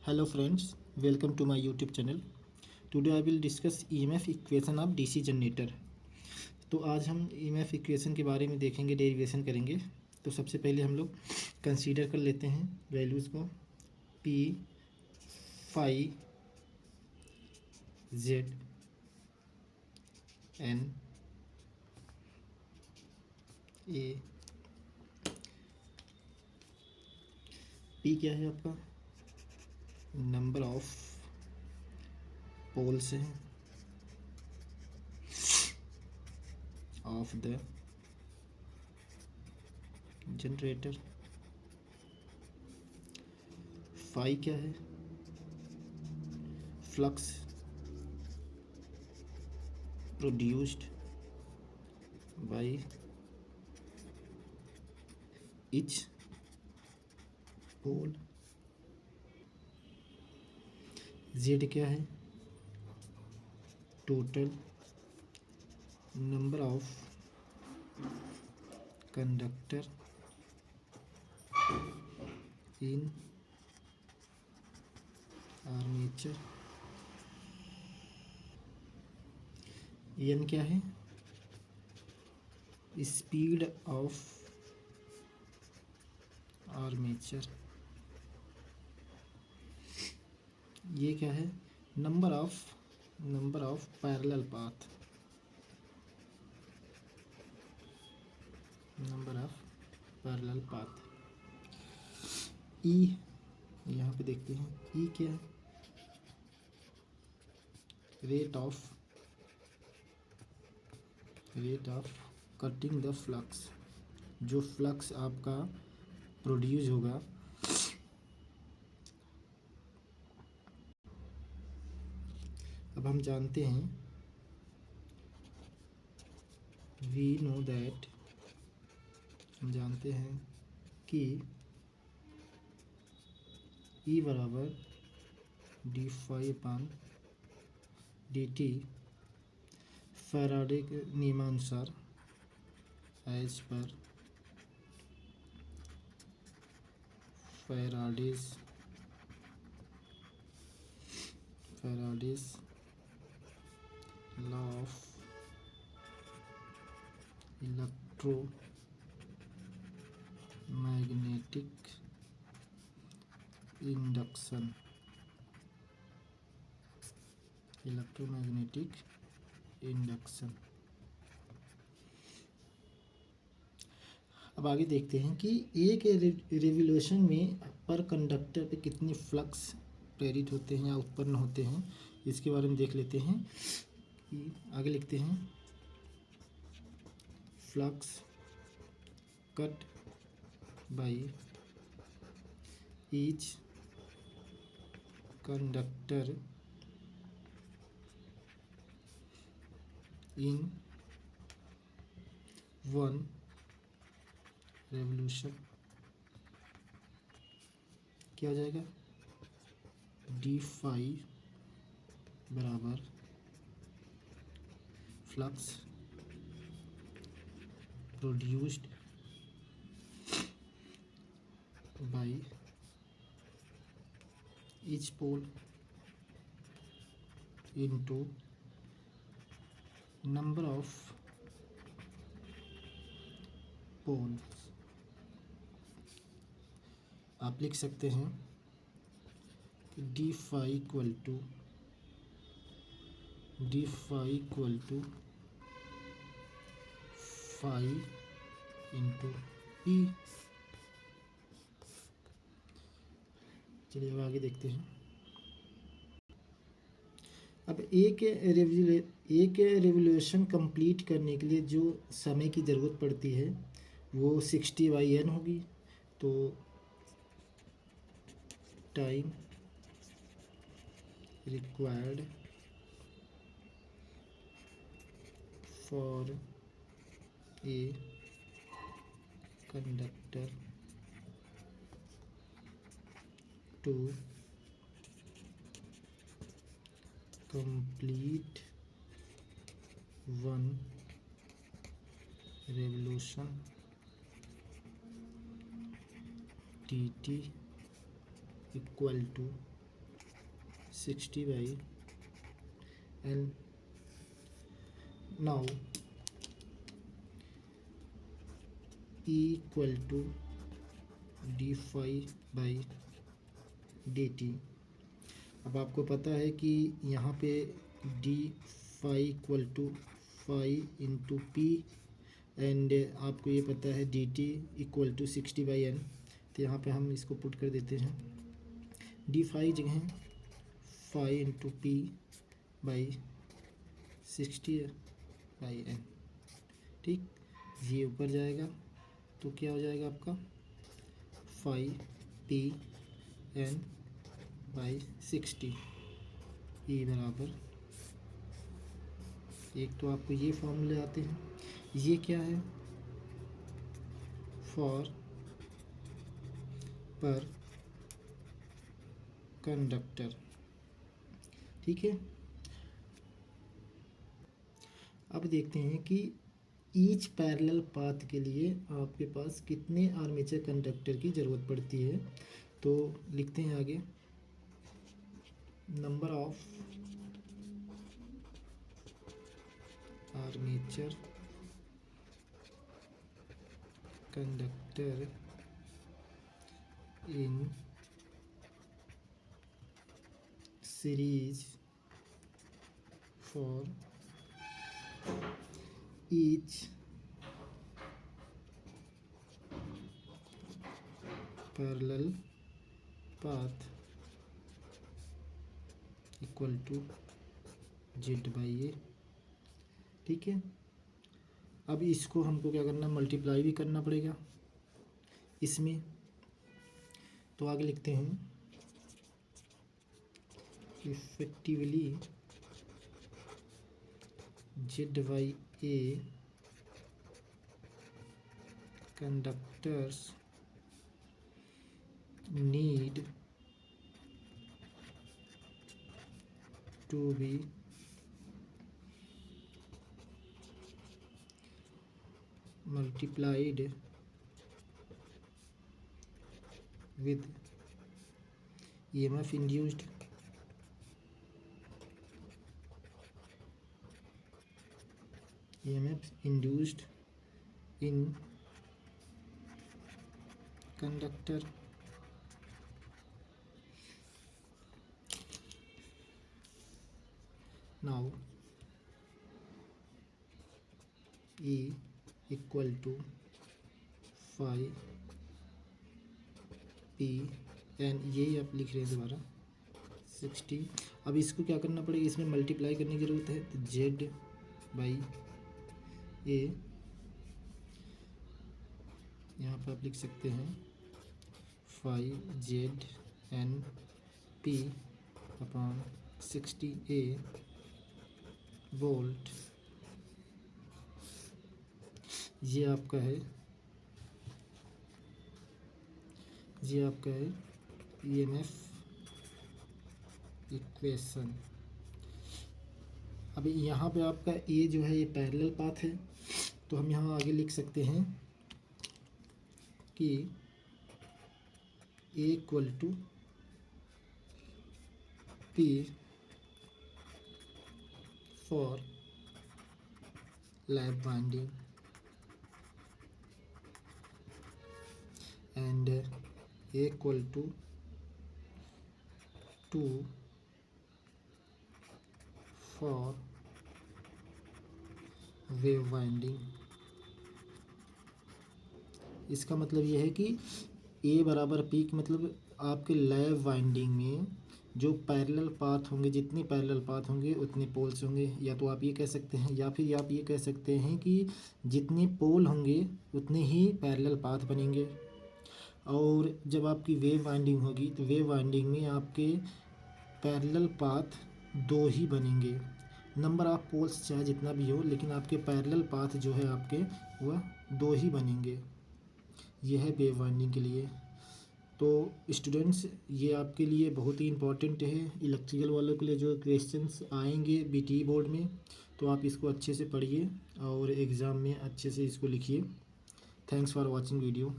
Hello friends, welcome to my YouTube channel. Today I will discuss EMF equation of DC generator. तो आज हम EMF equation के बारे में देखेंगे, डेरिवेशन करेंगे। तो सबसे पहले हम लोग कंसीडर कर लेते हैं वैल्यूज़ को। P phi Z N A। P क्या है आपका? नंबर ऑफ पोल्स हैं ऑफ द जनरेटर। फाई क्या है? Flux produced by each pole. Z क्या है? Total number of conductor in armature. N क्या है? Speed of armature. ये क्या है? Number of parallel path. Number of parallel path. E यहाँ पे देखते हैं, ई क्या है? Rate of cutting the flux. जो फ्लक्स आपका प्रोड्यूस होगा अब हम जानते हैं, वी नो दैट, हम जानते हैं कि ई बराबर d phi upon d t Faraday के नियमानुसार, एज पर Faraday's law of electromagnetic induction. अब आगे देखते हैं कि एक रिवोल्यूशन में पर कंडक्टर पे कितने फ्लक्स प्रेरित होते हैं या उत्पन्न होते हैं, इसके बारे में देख लेते हैं। आगे लिखते हैं, flux cut by each conductor in one revolution. क्या हो जाएगा? डी फाई बराबर flux produced by each pole into number of poles. आप लिख सकते हैं कि d phi equal to phi into P. चलिए अब आगे देखते हैं। अब एक रेवोल्यूशन कंप्लीट करने के लिए जो समय की ज़रूरत पड़ती है वो 60/n होगी। तो time required for a conductor to complete one revolution dt equal to 60/n. Now E equal to d phi by dt. अब आपको पता है कि यहाँ पे d phi equal to phi into P, and आपको ये पता है dt इक्वल टू 60/n. तो यहाँ पे हम इसको पुट कर देते हैं. d phi जगह phi into P by 60/n. ठीक, ये ऊपर जाएगा तो क्या हो जाएगा आपका phi p n बाई 60. ये बराबर, एक तो आपको ये फॉर्मूले आते हैं. ये क्या है, फॉर पर कंडक्टर. ठीक है, अब देखते हैं कि ईच पैरेलल पाथ के लिए आपके पास कितने आर्मेचर कंडक्टर की ज़रूरत पड़ती है. तो लिखते हैं आगे, number of armature conductor in series for each parallel path equal to z/a. ठीक है, अब इसको हमको क्या करना, मल्टीप्लाई भी करना पड़ेगा इसमें. तो आगे लिखते हैं, effectively z/a conductors need to be multiplied with EMF induced in conductor. Now E equal to phi p, and ये आप लिख रहे हैं दोबारा 60. अब इसको क्या करना पड़ेगा, इसमें मल्टीप्लाई करने की ज़रूरत है. तो z/a, यहाँ पर आप लिख सकते हैं phi z/n p upon 60a volt. ये आपका है EMF इक्वेशन. अब यहाँ पे आपका ए जो है ये पैरेलल पाथ है, तो हम यहाँ आगे लिख सकते हैं कि A equal to P for lap winding and A equal to 2 for wave winding. इसका मतलब यह है कि ए बराबर पी की मतलब आपके लैप वाइंडिंग में जो पैरेलल पाथ होंगे, जितने पैरेलल पाथ होंगे उतने पोल्स होंगे. या तो आप ये कह सकते हैं, या फिर आप ये कह सकते हैं कि जितने पोल होंगे उतने ही पैरेलल पाथ बनेंगे. और जब आपकी वेव वाइंडिंग होगी तो वेव वाइंडिंग में आपके पैरेलल पाथ 2 ही बनेंगे. नंबर ऑफ पोल्स चाहे जितना भी हो, लेकिन आपके पैरेलल पाथ जो है आपके वह 2 ही बनेंगे. यह है वेव वाइंडिंग के लिए. तो स्टूडेंट्स, ये आपके लिए बहुत ही इम्पोर्टेंट है. इलेक्ट्रिकल वालों के लिए जो क्वेश्चंस आएंगे बीटी बोर्ड में, तो आप इसको अच्छे से पढ़िए और एग्ज़ाम में अच्छे से इसको लिखिए. Thanks for watching video.